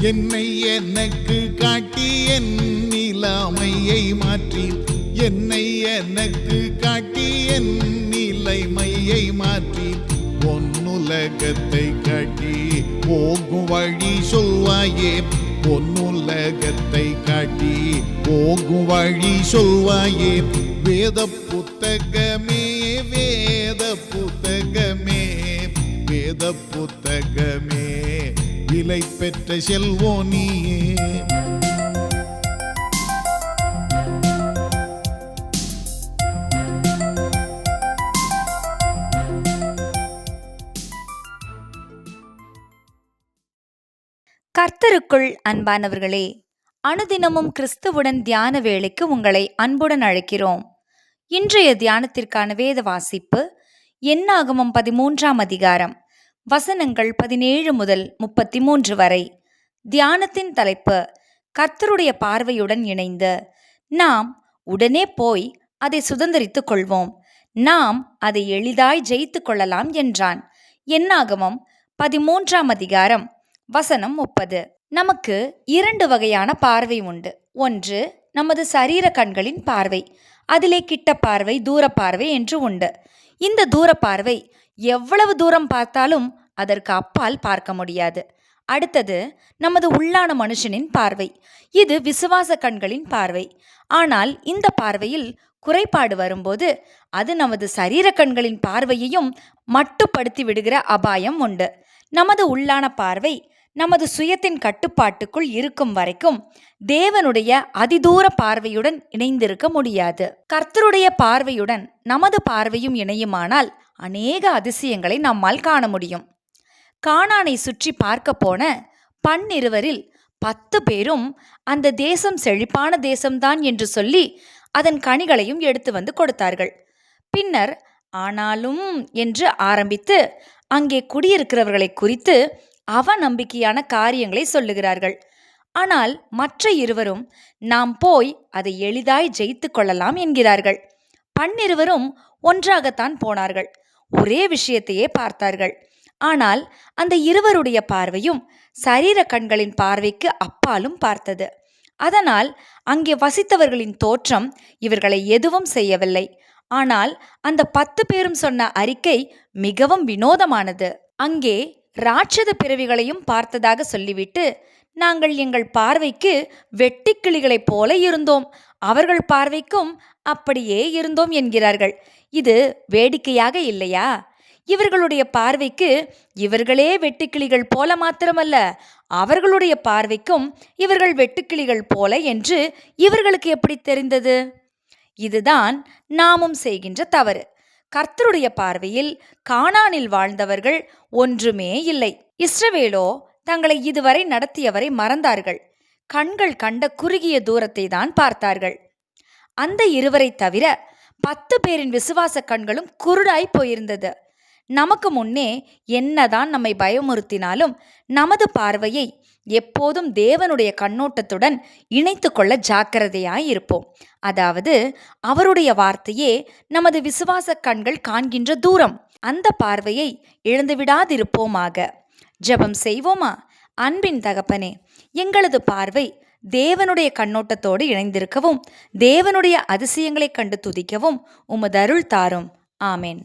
என்னை எனக்கு காட்டி என் நிலைமையை மாற்றி, என்னை எனக்கு காட்டி என் நிலைமையை மாற்றி, பொன்னுலகத்தை காட்டி போகும் வழி சொல்வாயே, பொன்னுலகத்தை காட்டி போகும் வழி சொல்வாயே. வேத புத்தகமே வேத புத்தகமே வேத புத்தகமே விலை பெற்ற செல்வோ நீயே. கர்த்தருக்குள் அன்பானவர்களே, அனுதினமும் கிறிஸ்துவுடன் தியான வேளைக்கு உங்களை அன்புடன் அழைக்கிறோம். இன்றைய தியானத்திற்கான வேத வாசிப்பு என்னாகமம் 13ஆம் அதிகாரம் வசனங்கள் 17 முதல் 33 வரை. தியானத்தின் தலைப்பு கர்த்தருடைய பார்வையுடன் இணைந்து. நாம் உடனே போய் அதை சுதந்தரித்துக் கொள்வோம், நாம் அதை எளிதாய் ஜெயித்து கொள்ளலாம் என்றான். என்னாகமம் 13ஆம் அதிகாரம் வசனம் 30. நமக்கு 2 வகையான பார்வை உண்டு. ஒன்று நமது சரீர கண்களின் பார்வை, அதிலே கிட்ட பார்வை, தூர பார்வை என்று உண்டு. இந்த தூர பார்வை எவ்வளவு தூரம் பார்த்தாலும் அதற்கு அப்பால் பார்க்க முடியாது. அடுத்தது நமது உள்ளான மனுஷனின் பார்வை. இது விசுவாச கண்களின் பார்வை. ஆனால் இந்த பார்வையில் குறைபாடு வரும்போது அது நமது சரீர கண்களின் பார்வையையும் மட்டுப்படுத்தி விடுகிற அபாயம் உண்டு. நமது உள்ளான பார்வை நமது சுயத்தின் கட்டுப்பாட்டுக்குள் இருக்கும் வரைக்கும் தேவனுடைய அதிதூர பார்வையுடன் இணைந்திருக்க முடியாது. கர்த்தருடைய பார்வையுடன் நமது பார்வையும் இணையுமானால் அநேக அதிசயங்களை நம்மால் காண முடியும். கானானை சுற்றி பார்க்க போன 12 10 பேரும் அந்த தேசம் செழிப்பான தேசம்தான் என்று சொல்லி அதன் கனிகளையும் எடுத்து வந்து கொடுத்தார்கள். பின்னர் ஆனாலும் என்று ஆரம்பித்து அங்கே குடியிருக்கிறவர்களை குறித்து அவநம்பிக்கையான காரியங்களை சொல்லுகிறார்கள். ஆனால் மற்ற 2 நாம் போய் அதை எளிதாய் ஜெயித்து கொள்ளலாம் என்கிறார்கள். 12 ஒன்றாகத்தான் போனார்கள், ஒரே விஷயத்தையே பார்த்தார்கள். ஆனால் அந்த 2 பார்வையும் சரீர கண்களின் பார்வைக்கு அப்பாலும் பார்த்தது. அதனால் அங்கே வசித்தவர்களின் தோற்றம் இவர்களை எதுவும் செய்யவில்லை. ஆனால் அந்த 10 பேரும் சொன்ன அறிக்கை மிகவும் வினோதமானது. அங்கே ராட்சத பிறவிகளையும் பார்த்ததாக சொல்லிவிட்டு, நாங்கள் எங்கள் பார்வைக்கு வெட்டுக்கிளிகளைப் போல இருந்தோம், அவர்கள் பார்வைக்கும் அப்படியே இருந்தோம் என்கிறார்கள். இது வேடிக்கையாக இல்லையா? இவர்களுடைய பார்வைக்கு இவர்களே வெட்டுக்கிளிகள் போல மாத்திரமல்ல, அவர்களுடைய பார்வைக்கும் இவர்கள் வெட்டுக்கிளிகள் போல என்று இவர்களுக்கு எப்படி தெரிந்தது? இதுதான் நாமும் செய்கின்ற தவறு. கர்த்தருடைய பார்வையில் கானானில் வாழ்ந்தவர்கள் ஒன்றுமே இல்லை. இஸ்ரவேலோ தங்களை இதுவரை நடத்தியவரை மறந்தார்கள். கண்கள் கண்ட குறுகிய தூரத்தை தான் பார்த்தார்கள். அந்த 2 தவிர 10 பேரின் விசுவாச கண்களும் குருடாய் போயிருந்தது. நமக்கு முன்னே என்னதான் நம்மை பயமுறுத்தினாலும் நமது பார்வையை எப்போதும் தேவனுடைய கண்ணோட்டத்துடன் இணைத்து கொள்ள ஜாக்கிரதையாய் இருப்போம். அதாவது அவருடைய வார்த்தையே நமது விசுவாச கண்கள் காண்கின்ற தூரம். அந்த பார்வையை இழந்துவிடாதிருப்போமாக. ஜெபம் செய்வோமா? அன்பின் தகப்பனே, எங்களது பார்வை தேவனுடைய கண்ணோட்டத்தோடு இணைந்திருக்கவும் தேவனுடைய அதிசயங்களை கண்டு துதிக்கவும் உமது அருள் தாரும். ஆமேன்.